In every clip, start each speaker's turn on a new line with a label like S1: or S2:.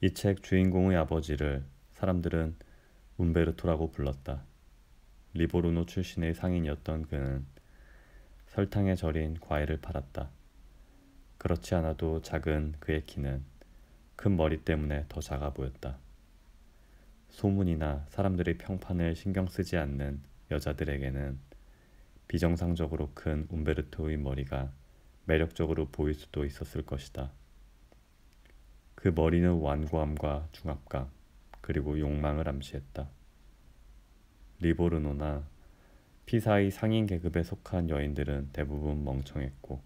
S1: 이 책 주인공의 아버지를 사람들은 움베르토라고 불렀다. 리보르노 출신의 상인이었던 그는 설탕에 절인 과일을 팔았다. 그렇지 않아도 작은 그의 키는 큰 머리 때문에 더 작아 보였다. 소문이나 사람들의 평판을 신경 쓰지 않는 여자들에게는 비정상적으로 큰 움베르토의 머리가 매력적으로 보일 수도 있었을 것이다. 그 머리는 완고함과 중압감, 그리고 욕망을 암시했다. 리보르노나 피사의 상인 계급에 속한 여인들은 대부분 멍청했고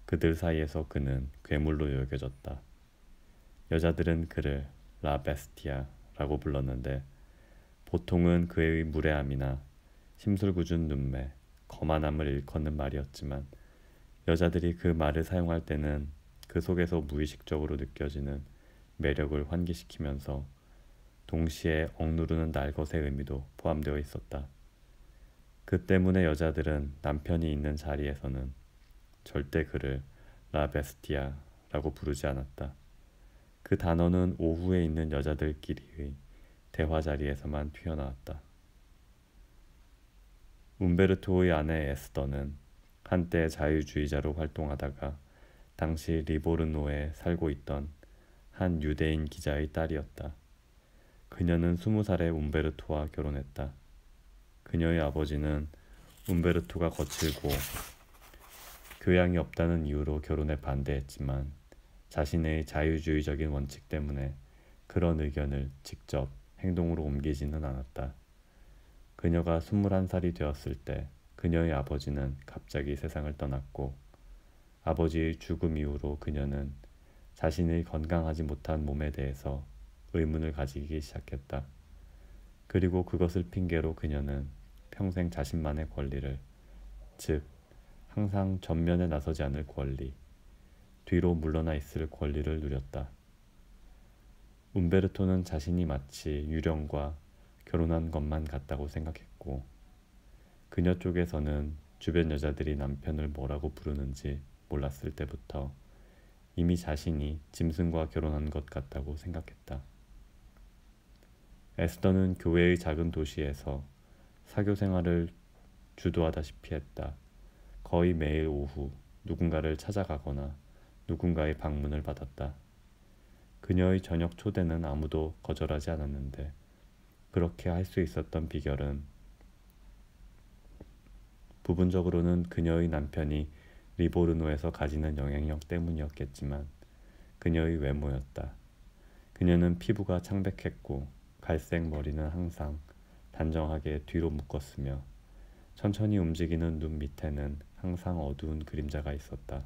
S1: 그들 사이에서 그는 괴물로 여겨졌다. 여자들은 그를 라 베스티아라고 불렀는데 보통은 그의 무례함이나 심술궂은 눈매, 거만함을 일컫는 말이었지만 여자들이 그 말을 사용할 때는 그 속에서 무의식적으로 느껴지는 매력을 환기시키면서 동시에 억누르는 날것의 의미도 포함되어 있었다. 그 때문에 여자들은 남편이 있는 자리에서는 절대 그를 라 베스티아라고 부르지 않았다. 그 단어는 오후에 있는 여자들끼리의 대화 자리에서만 튀어나왔다. 움베르토의 아내 에스더는 한때 자유주의자로 활동하다가 당시 리보르노에 살고 있던 한 유대인 기자의 딸이었다. 그녀는 20살에 움베르토와 결혼했다. 그녀의 아버지는 움베르토가 거칠고 교양이 없다는 이유로 결혼에 반대했지만 자신의 자유주의적인 원칙 때문에 그런 의견을 직접 행동으로 옮기지는 않았다. 그녀가 21살이 되었을 때 그녀의 아버지는 갑자기 세상을 떠났고 아버지의 죽음 이후로 그녀는 자신의 건강하지 못한 몸에 대해서 의문을 가지기 시작했다. 그리고 그것을 핑계로 그녀는 평생 자신만의 권리를, 즉 항상 전면에 나서지 않을 권리, 뒤로 물러나 있을 권리를 누렸다. 움베르토는 자신이 마치 유령과 결혼한 것만 같다고 생각했고 그녀 쪽에서는 주변 여자들이 남편을 뭐라고 부르는지 몰랐을 때부터 이미 자신이 짐승과 결혼한 것 같다고 생각했다. 에스더는 교회의 작은 도시에서 사교 생활을 주도하다시피 했다. 거의 매일 오후 누군가를 찾아가거나 누군가의 방문을 받았다. 그녀의 저녁 초대는 아무도 거절하지 않았는데 그렇게 할 수 있었던 비결은 부분적으로는 그녀의 남편이 리보르노에서 가지는 영향력 때문이었겠지만 그녀의 외모였다. 그녀는 피부가 창백했고 갈색 머리는 항상 단정하게 뒤로 묶었으며 천천히 움직이는 눈 밑에는 항상 어두운 그림자가 있었다.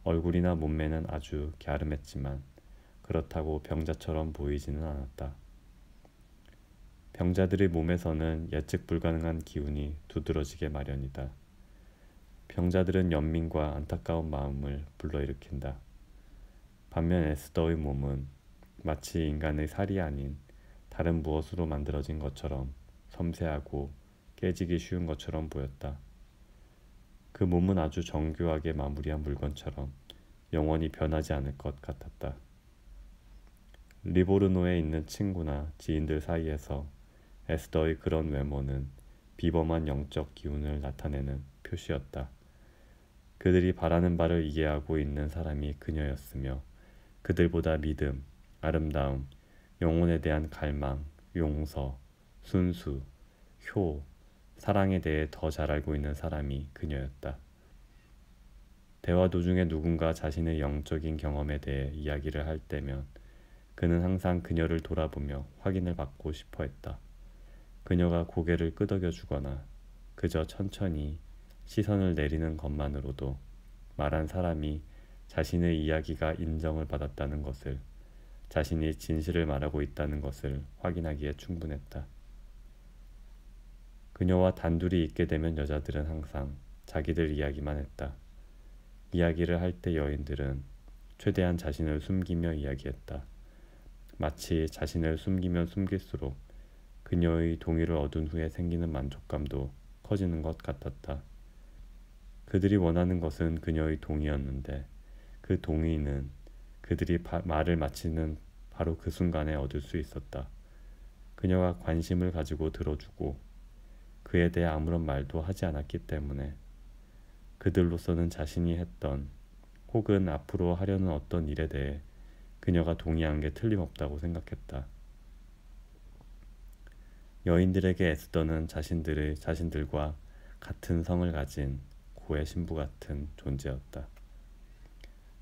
S1: 얼굴이나 몸매는 아주 갸름했지만 그렇다고 병자처럼 보이지는 않았다. 병자들의 몸에서는 예측 불가능한 기운이 두드러지게 마련이다. 병자들은 연민과 안타까운 마음을 불러일으킨다. 반면 에스더의 몸은 마치 인간의 살이 아닌 다른 무엇으로 만들어진 것처럼 섬세하고 깨지기 쉬운 것처럼 보였다. 그 몸은 아주 정교하게 마무리한 물건처럼 영원히 변하지 않을 것 같았다. 리보르노에 있는 친구나 지인들 사이에서 에스더의 그런 외모는 비범한 영적 기운을 나타내는 표시였다. 그들이 바라는 바를 이해하고 있는 사람이 그녀였으며 그들보다 믿음, 아름다움, 영혼에 대한 갈망, 용서, 순수, 효, 사랑에 대해 더 잘 알고 있는 사람이 그녀였다. 대화 도중에 누군가 자신의 영적인 경험에 대해 이야기를 할 때면 그는 항상 그녀를 돌아보며 확인을 받고 싶어 했다. 그녀가 고개를 끄덕여 주거나 그저 천천히 시선을 내리는 것만으로도 말한 사람이 자신의 이야기가 인정을 받았다는 것을, 자신이 진실을 말하고 있다는 것을 확인하기에 충분했다. 그녀와 단둘이 있게 되면 여자들은 항상 자기들 이야기만 했다. 이야기를 할 때 여인들은 최대한 자신을 숨기며 이야기했다. 마치 자신을 숨기면 숨길수록 그녀의 동의를 얻은 후에 생기는 만족감도 커지는 것 같았다. 그들이 원하는 것은 그녀의 동의였는데 그 동의는 그들이 말을 마치는 바로 그 순간에 얻을 수 있었다. 그녀가 관심을 가지고 들어주고 그에 대해 아무런 말도 하지 않았기 때문에 그들로서는 자신이 했던 혹은 앞으로 하려는 어떤 일에 대해 그녀가 동의한 게 틀림없다고 생각했다. 여인들에게 에스더는 자신들과 같은 성을 가진 고의 신부 같은 존재였다.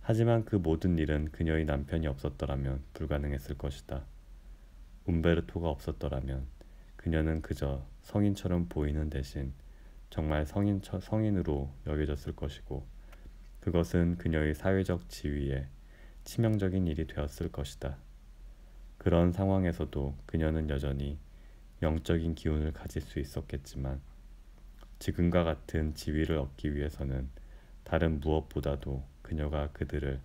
S1: 하지만 그 모든 일은 그녀의 남편이 없었더라면 불가능했을 것이다. 움베르토가 없었더라면 그녀는 그저 성인처럼 보이는 대신 정말 성인으로 여겨졌을 것이고 그것은 그녀의 사회적 지위에 치명적인 일이 되었을 것이다. 그런 상황에서도 그녀는 여전히 영적인 기운을 가질 수 있었겠지만 지금과 같은 지위를 얻기 위해서는 다른 무엇보다도 그녀가 그들을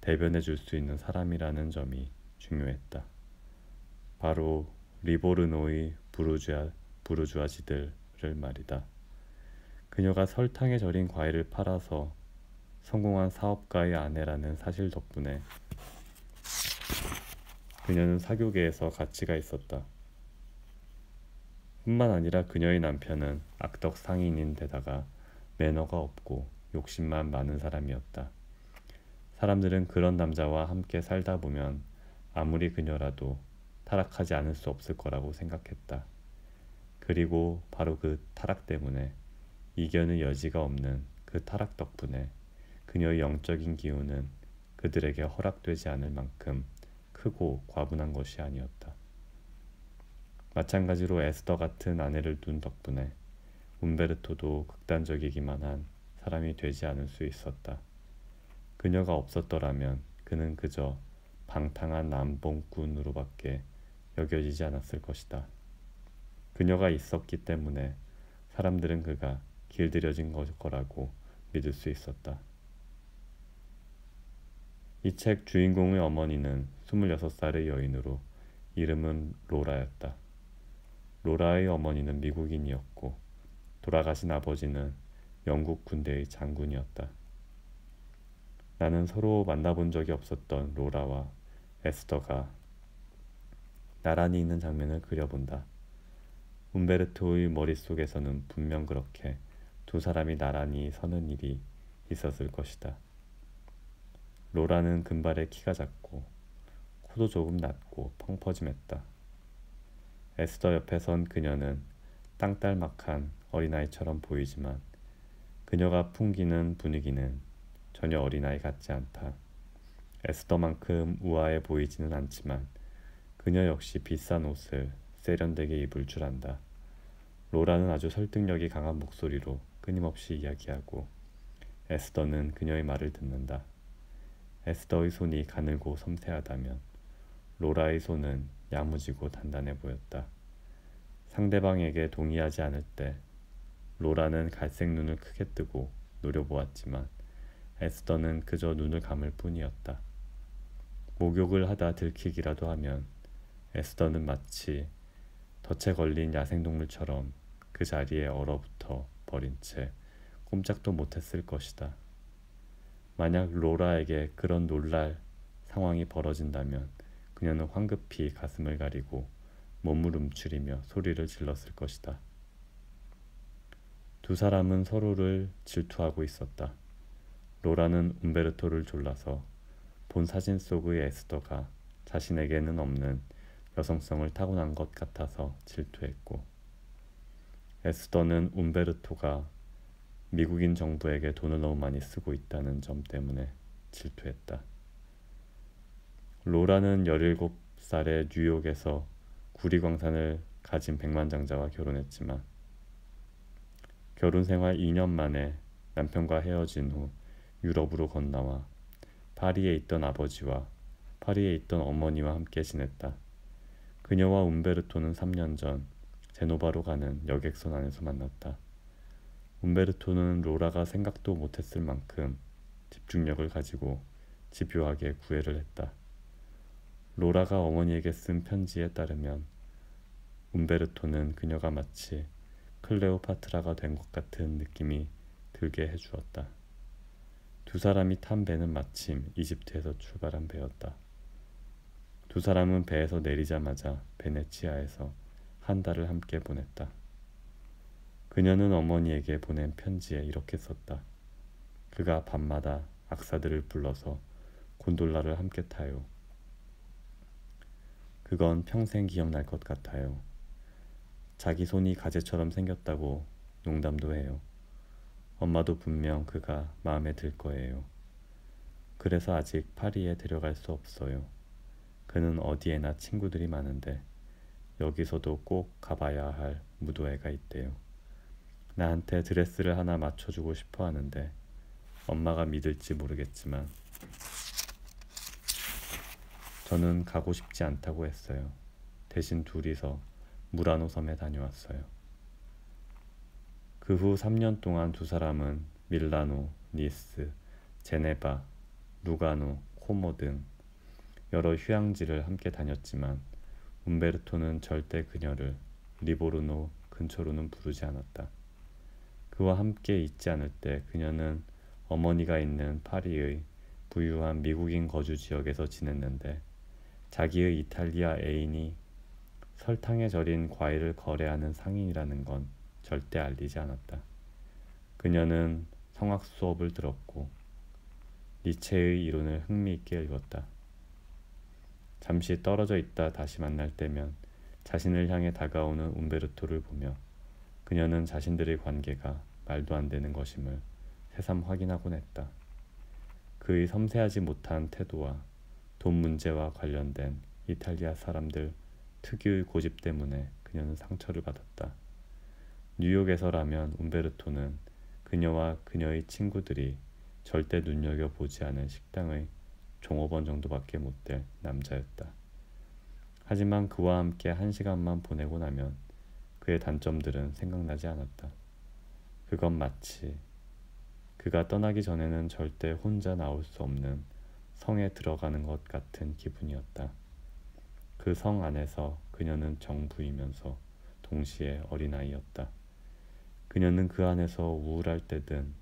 S1: 대변해 줄 수 있는 사람이라는 점이 중요했다. 바로 리보르노의 부르주아지들을 말이다. 그녀가 설탕에 절인 과일을 팔아서 성공한 사업가의 아내라는 사실 덕분에 그녀는 사교계에서 가치가 있었다. 뿐만 아니라 그녀의 남편은 악덕 상인인데다가 매너가 없고 욕심만 많은 사람이었다. 사람들은 그런 남자와 함께 살다 보면 아무리 그녀라도 타락하지 않을 수 없을 거라고 생각했다. 그리고 바로 그 타락 때문에 이겨낼 여지가 없는 그 타락 덕분에 그녀의 영적인 기운은 그들에게 허락되지 않을 만큼 크고 과분한 것이 아니었다. 마찬가지로 에스더 같은 아내를 둔 덕분에 움베르토도 극단적이기만 한 사람이 되지 않을 수 있었다. 그녀가 없었더라면 그는 그저 방탕한 남봉꾼으로밖에 여겨지지 않았을 것이다. 그녀가 있었기 때문에 사람들은 그가 길들여진 거라고 믿을 수 있었다. 이 책 주인공의 어머니는 26살의 여인으로 이름은 로라였다. 로라의 어머니는 미국인이었고 돌아가신 아버지는 영국 군대의 장군이었다. 나는 서로 만나본 적이 없었던 로라와 에스더가 나란히 있는 장면을 그려본다. 움베르토의 머릿속에서는 분명 그렇게 두 사람이 나란히 서는 일이 있었을 것이다. 로라는 금발에 키가 작고 코도 조금 낮고 펑퍼짐했다. 에스더 옆에 선 그녀는 땅딸막한 어린아이처럼 보이지만 그녀가 풍기는 분위기는 전혀 어린아이 같지 않다. 에스더만큼 우아해 보이지는 않지만 그녀 역시 비싼 옷을 세련되게 입을 줄 안다. 로라는 아주 설득력이 강한 목소리로 끊임없이 이야기하고 에스더는 그녀의 말을 듣는다. 에스더의 손이 가늘고 섬세하다면 로라의 손은 야무지고 단단해 보였다. 상대방에게 동의하지 않을 때 로라는 갈색 눈을 크게 뜨고 노려보았지만 에스더는 그저 눈을 감을 뿐이었다. 목욕을 하다 들키기라도 하면 에스더는 마치 덫에 걸린 야생동물처럼 그 자리에 얼어붙어 버린 채 꼼짝도 못했을 것이다. 만약 로라에게 그런 놀랄 상황이 벌어진다면 그녀는 황급히 가슴을 가리고 몸을 움츠리며 소리를 질렀을 것이다. 두 사람은 서로를 질투하고 있었다. 로라는 움베르토를 졸라서 본 사진 속의 에스더가 자신에게는 없는 여성성을 타고난 것 같아서 질투했고 에스더는 움베르토가 미국인 정부에게 돈을 너무 많이 쓰고 있다는 점 때문에 질투했다. 로라는 17살에 뉴욕에서 구리광산을 가진 백만장자와 결혼했지만 결혼 생활 2년 만에 남편과 헤어진 후 유럽으로 건너와 파리에 있던 아버지와 파리에 있던 어머니와 함께 지냈다. 그녀와 움베르토는 3년 전 제노바로 가는 여객선 안에서 만났다. 움베르토는 로라가 생각도 못했을 만큼 집중력을 가지고 집요하게 구애를 했다. 로라가 어머니에게 쓴 편지에 따르면 움베르토는 그녀가 마치 클레오파트라가 된 것 같은 느낌이 들게 해주었다. 두 사람이 탄 배는 마침 이집트에서 출발한 배였다. 두 사람은 배에서 내리자마자 베네치아에서 한 달을 함께 보냈다. 그녀는 어머니에게 보낸 편지에 이렇게 썼다. 그가 밤마다 악사들을 불러서 곤돌라를 함께 타요. 그건 평생 기억날 것 같아요. 자기 손이 가재처럼 생겼다고 농담도 해요. 엄마도 분명 그가 마음에 들 거예요. 그래서 아직 파리에 데려갈 수 없어요. 그는 어디에나 친구들이 많은데 여기서도 꼭 가봐야 할 무도회가 있대요. 나한테 드레스를 하나 맞춰주고 싶어 하는데 엄마가 믿을지 모르겠지만 저는 가고 싶지 않다고 했어요. 대신 둘이서 무라노 섬에 다녀왔어요. 그 후 3년 동안 두 사람은 밀라노, 니스, 제네바, 루가노, 코모 등 여러 휴양지를 함께 다녔지만 움베르토는 절대 그녀를 리보르노 근처로는 부르지 않았다. 그와 함께 있지 않을 때 그녀는 어머니가 있는 파리의 부유한 미국인 거주 지역에서 지냈는데 자기의 이탈리아 애인이 설탕에 절인 과일을 거래하는 상인이라는 건 절대 알리지 않았다. 그녀는 성악 수업을 들었고 니체의 이론을 흥미있게 읽었다. 잠시 떨어져 있다 다시 만날 때면 자신을 향해 다가오는 움베르토를 보며 그녀는 자신들의 관계가 말도 안 되는 것임을 새삼 확인하곤 했다. 그의 섬세하지 못한 태도와 돈 문제와 관련된 이탈리아 사람들 특유의 고집 때문에 그녀는 상처를 받았다. 뉴욕에서라면 움베르토는 그녀와 그녀의 친구들이 절대 눈여겨보지 않은 식당의 종업원 정도밖에 못 될 남자였다. 하지만 그와 함께 1시간만 보내고 나면 그의 단점들은 생각나지 않았다. 그건 마치 그가 떠나기 전에는 절대 혼자 나올 수 없는 성에 들어가는 것 같은 기분이었다. 그 성 안에서 그녀는 정부이면서 동시에 어린아이였다. 그녀는 그 안에서 우울할 때든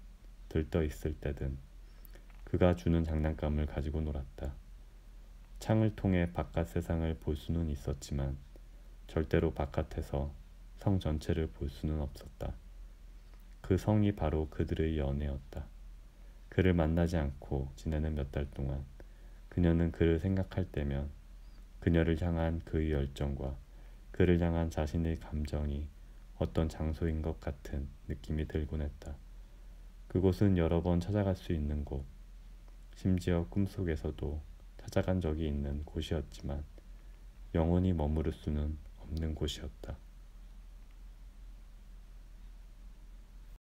S1: 들떠 있을 때든 그가 주는 장난감을 가지고 놀았다. 창을 통해 바깥 세상을 볼 수는 있었지만 절대로 바깥에서 성 전체를 볼 수는 없었다. 그 성이 바로 그들의 연애였다. 그를 만나지 않고 지내는 몇 달 동안 그녀는 그를 생각할 때면 그녀를 향한 그의 열정과 그를 향한 자신의 감정이 어떤 장소인 것 같은 느낌이 들곤 했다. 그곳은 여러 번 찾아갈 수 있는 곳, 심지어 꿈속에서도 찾아간 적이 있는 곳이었지만 영원히 머무를 수는 없는 곳이었다.